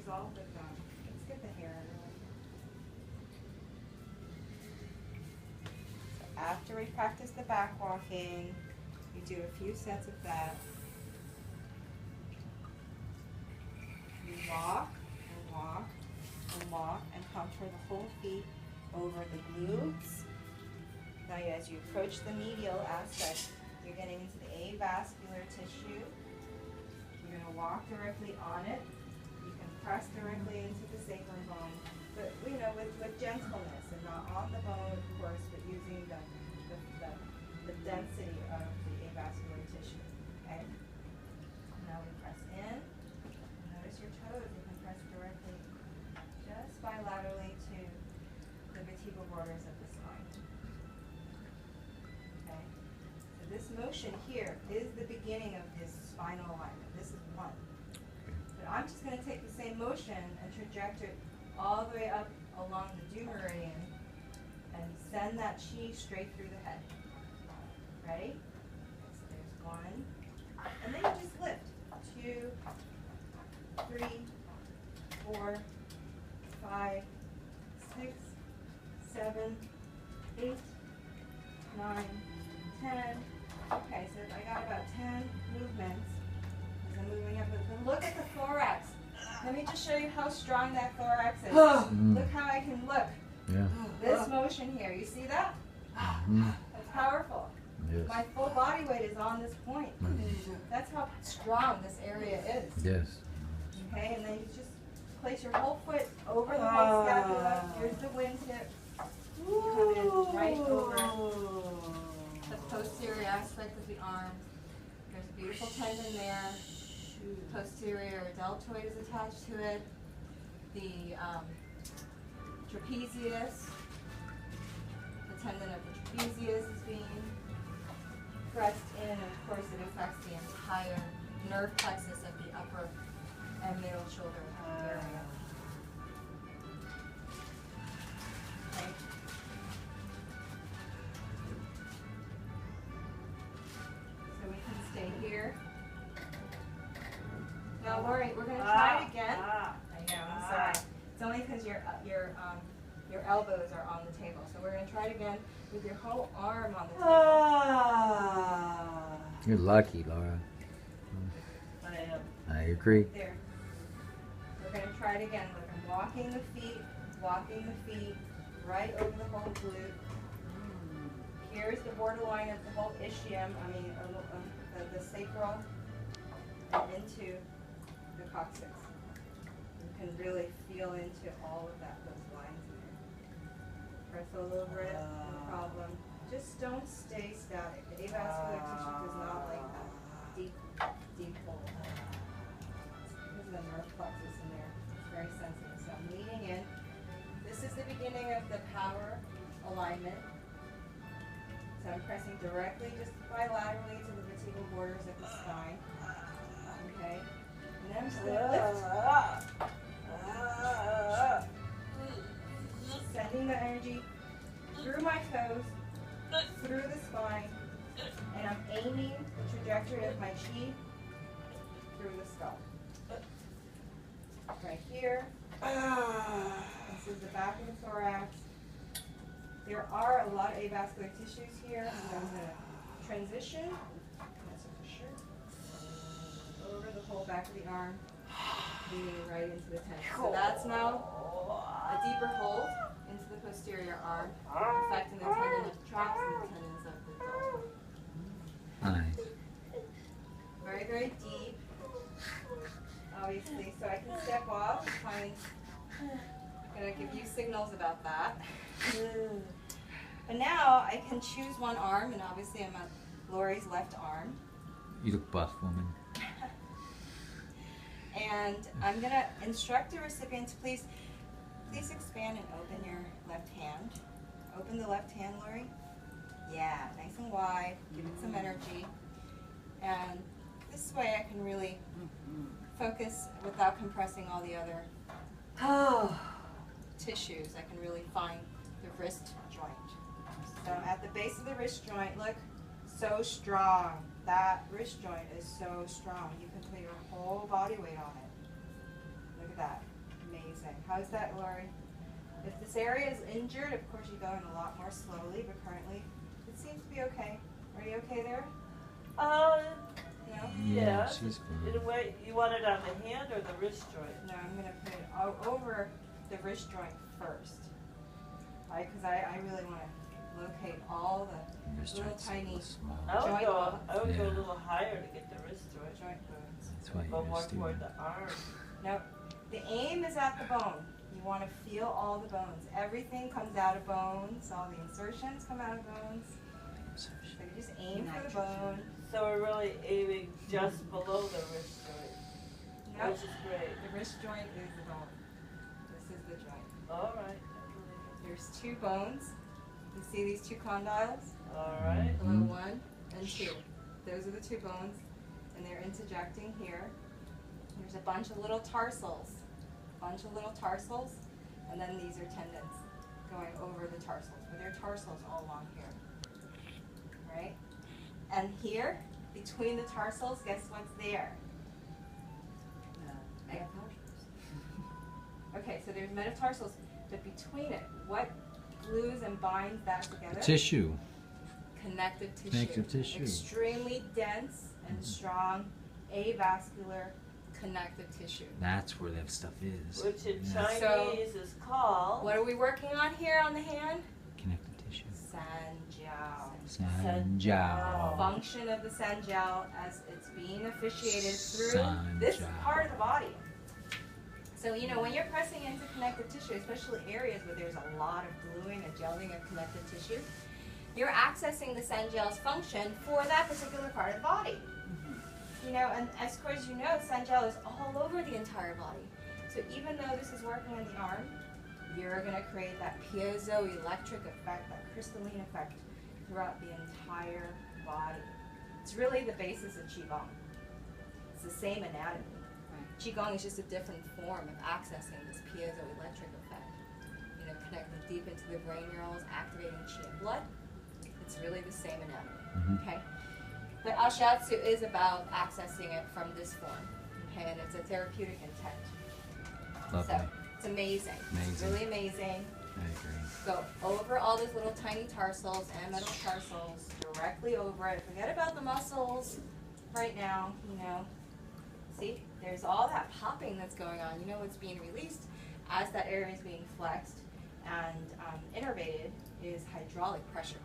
resolve with them. Let's get the hair out. So after we practice the back walking, we do a few sets of that. You walk and walk and walk and contour the whole feet over the glutes. Now as you approach the medial aspect, you're getting into the avascular tissue. You're going to walk directly on it. You can press directly into the sacrum bone, but with gentleness and not on the bone, of course, but using the density of the avascular tissue. Okay? Now we press in. Notice your toes. You can press directly, just bilaterally to the vertebral borders of the spine. Okay? So this motion here is the beginning of this spinal alignment. This is one. But I'm just going to take the same motion and traject it all the way up along the due meridian and send that chi straight through the head. Ready? So there's one. And then you just lift. 2, 3, 4, 5, 6, 7, 8, 9, 10. Okay, so I got about 10 movements as I'm moving up. But look at the thorax. Let me just show you how strong that thorax is. Look how I can look. Yeah. This motion here, you see that? That's powerful. Yes. My full body weight is on this point. That's how strong this area is. Yes. Okay, and then you just place your whole foot over the whole scapula. Here's the wingtip. You come in right over the posterior aspect of the arm. There's a beautiful tendon there. The posterior deltoid is attached to it. The trapezius, the tendon of the trapezius is being pressed in, and of course it affects the entire nerve plexus of the upper and middle shoulder area. Okay. So we can stay here. Now, Lori, we're going to try it again. I know, I'm sorry. It's only because your elbows are on the table. So we're going to try it again with your whole arm on the table. You're lucky, Laura. I am. I agree. There. We're going to try it again. Look, I'm walking the feet right over the whole glute. Here's the borderline of the whole ischium, the sacral, and into the coccyx. You can really feel into all of those lines in there. Press over it, no problem. Just don't stay static. The avascular tissue does not like that deep hole. There's the nerve plexus in there. It's very sensitive. So I'm leaning in. This is the beginning of the power alignment. So I'm pressing directly, just bilaterally to the vertebral borders of the spine. Okay? And then I'm just going to lift. Sending the energy through my toes, through the spine, and I'm aiming the trajectory of my chi through the skull. Right here. This is the back of the thorax. There are a lot of avascular tissues here, so I'm going to transition, that's for sure, over the whole back of the arm, leaning right into the tendon. So that's now a deeper hold into the posterior arm, affecting the tendon of the traps and the tendons of the deltoid. Nice. Very, very deep, obviously, so I can step off and find, I'm going to give you signals about that. But now I can choose one arm, and obviously I'm at Lori's left arm. You look buff, woman. And I'm going to instruct the recipient to please expand and open your left hand. Open the left hand, Lori. Yeah, nice and wide. Give it some energy. And this way I can really focus without compressing all the other tissues. I can really find the wrist joint. So I'm at the base of the wrist joint. Look, so strong. That wrist joint is so strong. You can put your whole body weight on it. Look at that. How's that, Lori? If this area is injured, of course you go in a lot more slowly, but currently it seems to be okay. Are you okay there? Uh, No? yeah. she's fine. In a way, you want it on the hand or the wrist joint? No, I'm going to put it over the wrist joint first. Because I really want to locate all the Wrist little joint's a tiny little small. I would Joint go. bones. I would go a Yeah. little higher to get the wrist joint. joint bones. That's why Go you're more just toward doing the arm. Nope. The aim is at the bone. You want to feel all the bones. Everything comes out of bones. All the insertions come out of bones. So you just aim for the bone. So we're really aiming just below the wrist joint, Nope. which is great. The wrist joint is the bone. This is the joint. All right. I believe There's two bones. You see these two condyles? it. All right. The little one and two. Those are the two bones. And they're interjecting here. There's a bunch of little tarsals. And then these are tendons going over the tarsals. But there are tarsals all along here. Right? And here, between the tarsals, guess what's there? Okay, so there's metatarsals, but between it, what glues and binds that together? Tissue. Connective tissue. Connective tissue. Extremely dense and strong avascular connective tissue. That's where that stuff is. Which in Yeah. Chinese is called. What are we working on here on the hand? Connective tissue. Sanjiao. Sanjiao. Function of the sanjiao as it's being officiated through this Sanjiao. part of the body. So, when you're pressing into connective tissue, especially areas where there's a lot of gluing and gelling of connective tissue, you're accessing the sanjiao's function for that particular part of the body. And as far as you know, sanjiao is all over the entire body. So even though this is working on the arm, you're going to create that piezoelectric effect, that crystalline effect throughout the entire body. It's really the basis of Qigong. It's the same anatomy. Qigong is just a different form of accessing this piezoelectric effect. Connecting deep into the brain neurons, activating qi and blood. It's really the same anatomy. Okay? But Ashiatsu is about accessing it from this form. Okay? And it's a therapeutic intent. Lovely. So it's amazing. It's Amazing. really amazing. I agree. Go over all those little tiny tarsals and metatarsals, directly over it. Forget about the muscles right now, See, there's all that popping that's going on. What's being released as that area is being flexed and innervated is hydraulic pressure.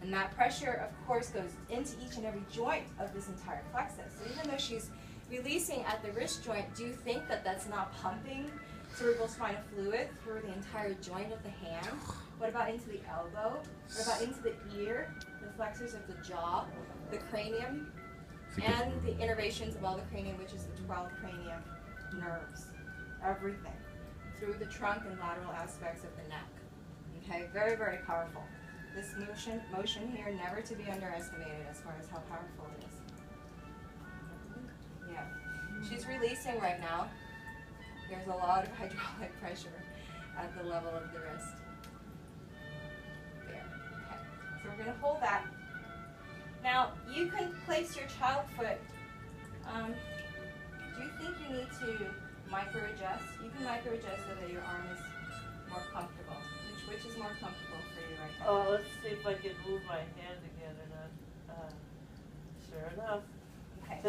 And that pressure, of course, goes into each and every joint of this entire plexus. So even though she's releasing at the wrist joint, do you think that that's not pumping cerebral spinal fluid through the entire joint of the hand? What about into the elbow? What about into the ear, the flexors of the jaw, the cranium, and the innervations of all the cranium, which is the 12 cranium nerves, everything, through the trunk and lateral aspects of the neck. Okay, very, very powerful. This motion here, never to be underestimated as far as how powerful it is. Yeah, she's releasing right now. There's a lot of hydraulic pressure at the level of the wrist. There, okay. So we're gonna hold that. Now, you can place your child foot. Do you think you need to micro-adjust? You can micro-adjust so that your arm is more comfortable. Which is more comfortable for you right now? Oh, let's see if I can move my hand again or not. Sure enough.